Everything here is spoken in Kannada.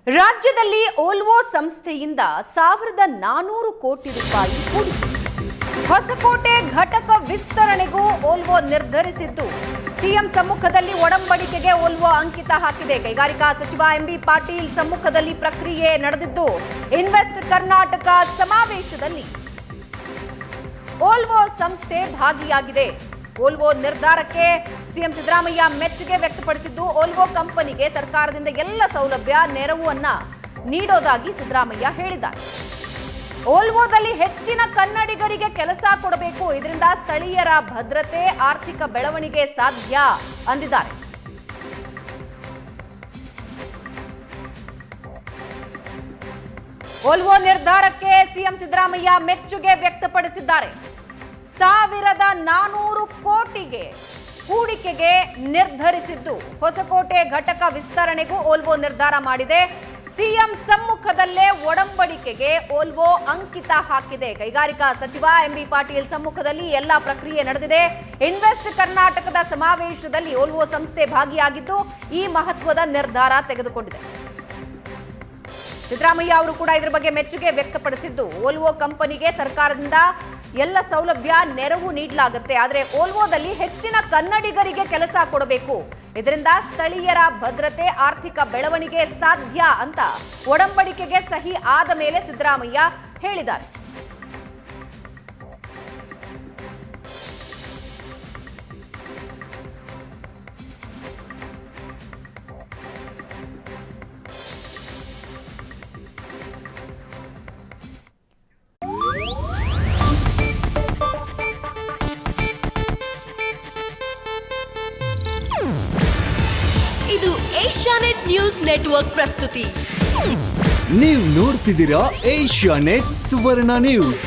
ರಾಜ್ಯದಲ್ಲಿ ಓಲ್ವೋ ಸಂಸ್ಥೆಯಿಂದ 1400 ಕೋಟಿ ರೂಪಾಯಿ ಹೂಡಿಕೆ. ಹೊಸಕೋಟೆ ಘಟಕ ವಿಸ್ತರಣೆಗೂ ಓಲ್ವೋ ನಿರ್ಧರಿಸಿದ್ದು ಸಿಎಂ ಸಮ್ಮುಖದಲ್ಲಿ ಒಡಂಬಡಿಕೆಗೆ ಓಲ್ವೋ ಅಂಕಿತ ಹಾಕಿದೆ. ಕೈಗಾರಿಕಾ ಸಚಿವ ಎಂಬಿ ಪಾಟೀಲ್ ಸಮ್ಮುಖದಲ್ಲಿ ಪ್ರಕ್ರಿಯೆ ನಡೆದಿದ್ದು ಇನ್ವೆಸ್ಟ್ ಕರ್ನಾಟಕ ಸಮಾವೇಶದಲ್ಲಿ ಓಲ್ವೋ ಸಂಸ್ಥೆ ಭಾಗಿಯಾಗಿದೆ. ಓಲ್ವೋ ನಿರ್ಧಾರಕ್ಕೆ ಸಿಎಂ ಸಿದ್ದರಾಮಯ್ಯ ಮೆಚ್ಚುಗೆ ವ್ಯಕ್ತಪಡಿಸಿದ್ದು ಓಲ್ವೋ ಕಂಪನಿಗೆ ಸರ್ಕಾರದಿಂದ ಎಲ್ಲ ಸೌಲಭ್ಯ ನೆರವನ್ನ ನೀಡೋದಾಗಿ ಸಿದ್ದರಾಮಯ್ಯ ಹೇಳಿದ್ದಾರೆ. ಓಲ್ವೋದಲ್ಲಿ ಹೆಚ್ಚಿನ ಕನ್ನಡಿಗರಿಗೆ ಕೆಲಸ ಕೊಡಬೇಕು, ಇದರಿಂದ ಸ್ಥಳೀಯರ ಭದ್ರತೆ, ಆರ್ಥಿಕ ಬೆಳವಣಿಗೆ ಸಾಧ್ಯ ಅಂದಿದ್ದಾರೆ. ಓಲ್ವೋ ನಿರ್ಧಾರಕ್ಕೆ ಸಿಎಂ ಸಿದ್ದರಾಮಯ್ಯ ಮೆಚ್ಚುಗೆ ವ್ಯಕ್ತಪಡಿಸಿದ್ದಾರೆ. 1400 ಕೋಟಿಗೆ ಹೂಡಿಕೆಗೆ ನಿರ್ಧರಿಸಿದ್ದು ಹೊಸಕೋಟೆ ಘಟಕ ವಿಸ್ತರಣೆಗೂ ಓಲ್ವೋ ನಿರ್ಧಾರ ಮಾಡಿದೆ. ಸಿಎಂ ಸಮ್ಮುಖದಲ್ಲೇ ಒಡಂಬಡಿಕೆಗೆ ಓಲ್ವೋ ಅಂಕಿತ ಹಾಕಿದೆ. ಕೈಗಾರಿಕಾ ಸಚಿವ ಎಂಬಿ ಪಾಟೀಲ್ ಸಮ್ಮುಖದಲ್ಲಿ ಎಲ್ಲಾ ಪ್ರಕ್ರಿಯೆ ನಡೆದಿದೆ. ಇನ್ವೆಸ್ಟ್ ಕರ್ನಾಟಕದ ಸಮಾವೇಶದಲ್ಲಿ ಓಲ್ವೋ ಸಂಸ್ಥೆ ಭಾಗಿಯಾಗಿದ್ದು ಈ ಮಹತ್ವದ ನಿರ್ಧಾರ ತೆಗೆದುಕೊಂಡಿದೆ. ಸಿದ್ದರಾಮಯ್ಯ ಅವರು ಕೂಡ ಇದರ ಬಗ್ಗೆ ಮೆಚ್ಚುಗೆ ವ್ಯಕ್ತಪಡಿಸಿದ್ದು ಓಲ್ವೋ ಕಂಪನಿಗೆ ಸರ್ಕಾರದಿಂದ ಎಲ್ಲ ಸೌಲಭ್ಯ ನೆರವು ನೀಡಲಾಗುತ್ತೆ, ಆದರೆ ಓಲ್ವೋದಲ್ಲಿ ಹೆಚ್ಚಿನ ಕನ್ನಡಿಗರಿಗೆ ಕೆಲಸ ಕೊಡಬೇಕು, ಇದರಿಂದ ಸ್ಥಳೀಯರ ಭದ್ರತೆ, ಆರ್ಥಿಕ ಬೆಳವಣಿಗೆ ಸಾಧ್ಯ ಅಂತ ಒಡಂಬಡಿಕೆಗೆ ಸಹಿ ಆದ ಮೇಲೆ ಸಿದ್ದರಾಮಯ್ಯ ಹೇಳಿದ್ದಾರೆ. ಇದು ಏಷ್ಯಾನೆಟ್ ನ್ಯೂಸ್ ನೆಟ್ವರ್ಕ್ ಪ್ರಸ್ತುತಿ. ನೀವು ನೋಡ್ತಿದ್ದೀರಾ ಏಷ್ಯಾನೆಟ್ ಸುವರ್ಣ ನ್ಯೂಸ್.